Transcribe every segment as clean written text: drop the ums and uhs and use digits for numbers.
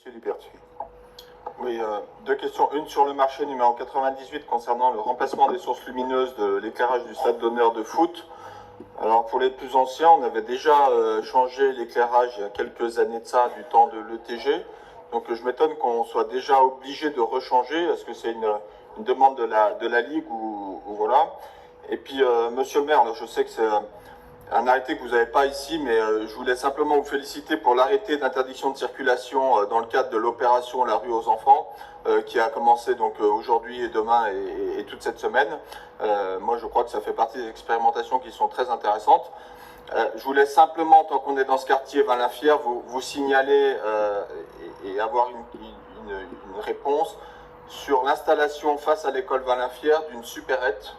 Philippe Berthuis. Oui, deux questions. Une sur le marché numéro 98 concernant le remplacement des sources lumineuses de l'éclairage du stade d'honneur de foot. Alors pour les plus anciens, on avait déjà changé l'éclairage il y a quelques années de ça, du temps de l'ETG. Donc je m'étonne qu'on soit déjà obligé de rechanger. Est-ce que c'est une demande de la Ligue ou voilà. Et puis monsieur le maire, alors je sais que c'est un arrêté que vous n'avez pas ici, mais je voulais simplement vous féliciter pour l'arrêté d'interdiction de circulation dans le cadre de l'opération La rue aux enfants, qui a commencé donc aujourd'hui et demain et toute cette semaine. Moi, je crois que ça fait partie des expérimentations qui sont très intéressantes. Je voulais simplement, tant qu'on est dans ce quartier Valinfière, vous signaler et avoir une réponse sur l'installation face à l'école Valinfière d'une supérette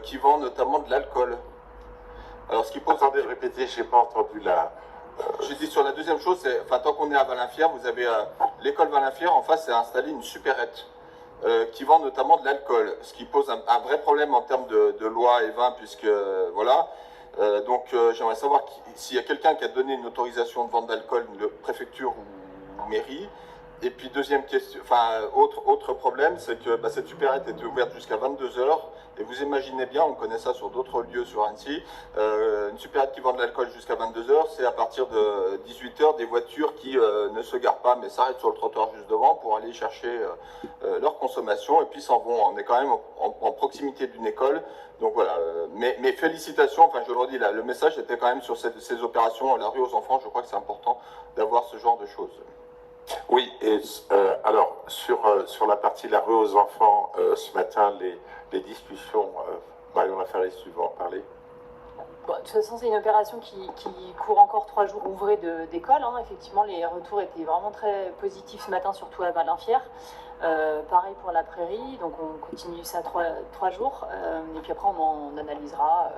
qui vend notamment de l'alcool. Alors, ce qui pose... Attendez, répétez, je n'ai pas entendu la... J'ai dit sur la deuxième chose, c'est, enfin, tant qu'on est à Valinfière, vous avez l'école Valinfière, en face, c'est installé une supérette qui vend notamment de l'alcool, ce qui pose un vrai problème en termes de loi et vin, puisque, voilà. Donc, j'aimerais savoir s'il y a quelqu'un qui a donné une autorisation de vente d'alcool, préfecture ou mairie. Et puis deuxième question, enfin autre problème, c'est que cette supérette était ouverte jusqu'à 22 h et vous imaginez bien, on connaît ça sur d'autres lieux sur Annecy, une supérette qui vend de l'alcool jusqu'à 22 h, c'est à partir de 18 h des voitures qui ne se garent pas mais s'arrêtent sur le trottoir juste devant pour aller chercher leur consommation et puis s'en vont. On est quand même en proximité d'une école, donc voilà. Mais félicitations, enfin je le redis là, le message était quand même sur ces opérations, la rue aux enfants, je crois que c'est important d'avoir ce genre de choses. Oui, et alors, sur la partie la rue aux enfants, ce matin, les discussions, Marion Lafarisse, tu veux en parler? Bon, de toute façon, c'est une opération qui court encore 3 jours ouvrés d'école. Hein. Effectivement, les retours étaient vraiment très positifs ce matin, surtout à Valinfière. Pareil pour la prairie, donc on continue ça 3 jours. Et puis après, on analysera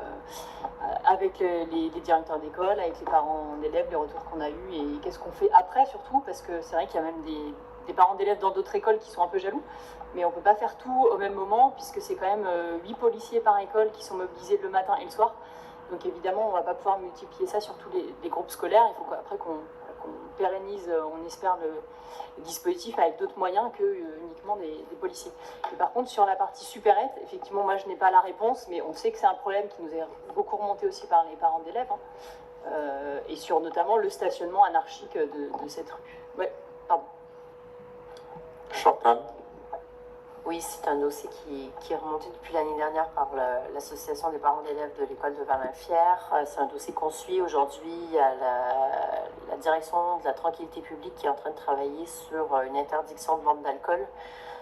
avec les directeurs d'école, avec les parents d'élèves, les retours qu'on a eus et qu'est-ce qu'on fait après surtout, parce que c'est vrai qu'il y a même des parents d'élèves dans d'autres écoles qui sont un peu jaloux, mais on ne peut pas faire tout au même moment, puisque c'est quand même 8 policiers par école qui sont mobilisés le matin et le soir. Donc évidemment, on ne va pas pouvoir multiplier ça sur tous les groupes scolaires. Il faut qu'après qu'on pérennise, on espère, le dispositif avec d'autres moyens que uniquement des policiers. Et par contre, sur la partie supérette, effectivement, moi je n'ai pas la réponse, mais on sait que c'est un problème qui nous est beaucoup remonté aussi par les parents d'élèves, hein, et sur notamment le stationnement anarchique de cette rue. Ouais, pardon. Chantal? Oui, c'est un dossier qui est remonté depuis l'année dernière par l'association des parents d'élèves de l'école de Valinfière. C'est un dossier qu'on suit aujourd'hui. Il y a la direction de la tranquillité publique qui est en train de travailler sur une interdiction de vente d'alcool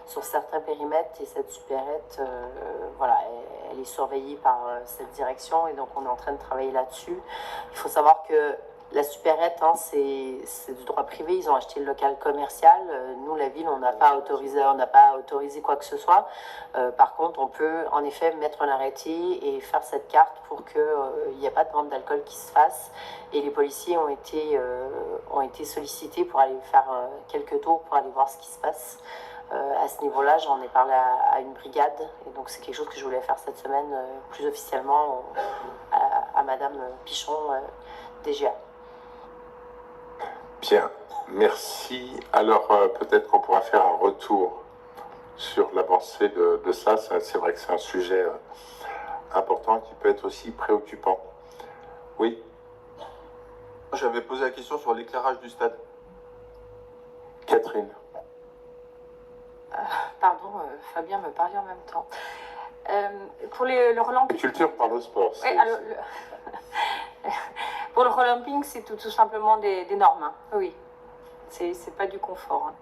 sur certains périmètres, et cette supérette, voilà, elle est surveillée par cette direction, et donc on est en train de travailler là-dessus. Il faut savoir que la supérette, hein, c'est du droit privé. Ils ont acheté le local commercial. Nous, la ville, on n'a pas autorisé quoi que ce soit. Par contre, on peut en effet mettre un arrêté et faire cette carte pour qu'il n'y ait pas de vente d'alcool qui se fasse. Et les policiers ont été sollicités pour aller faire quelques tours pour aller voir ce qui se passe. À ce niveau-là, j'en ai parlé à une brigade. Et donc, c'est quelque chose que je voulais faire cette semaine plus officiellement à Madame Pichon, DGA. Bien, merci. Alors, peut-être qu'on pourra faire un retour sur l'avancée de ça. C'est vrai que c'est un sujet important qui peut être aussi préoccupant. Oui? J'avais posé la question sur l'éclairage du stade. Catherine? Pardon, Fabien me parlait en même temps. Pour le relamping... Culture par le sport. Oui, alors... Pour le relamping, c'est tout simplement des normes. Hein. Oui, c'est pas du confort. Hein.